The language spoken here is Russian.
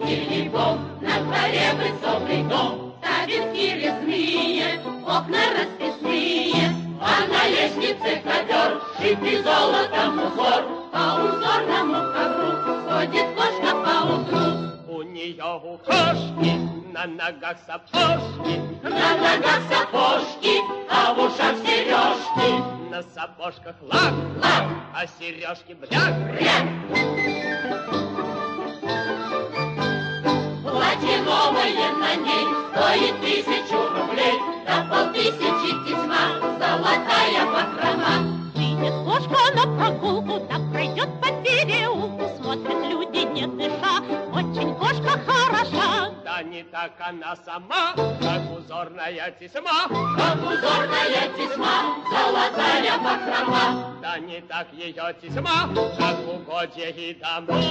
телефон, на дворе высокий дом, ставинки резные, окна расписные, а на лестнице ковер, шитый золотом узор, по узорному ковру ходит кошка поутру. У нее у кошки на ногах сапожки, на ногах сапожки, а в ушах сережки, на сапожках лак, лак, а сережки бряк, бряк. Платье новое на ней стоит 1000 рублей, да 5000 тесьма, золотая бахрома. Выйдет кошка на прогулку, так пройдет по переулку, смотрят люди, не дыша, очень кошка хороша. да не так она сама, как узорная тесьма, Как узорная тесьма, золотая бахрома. да не так ее тесьма, как угодья и дома.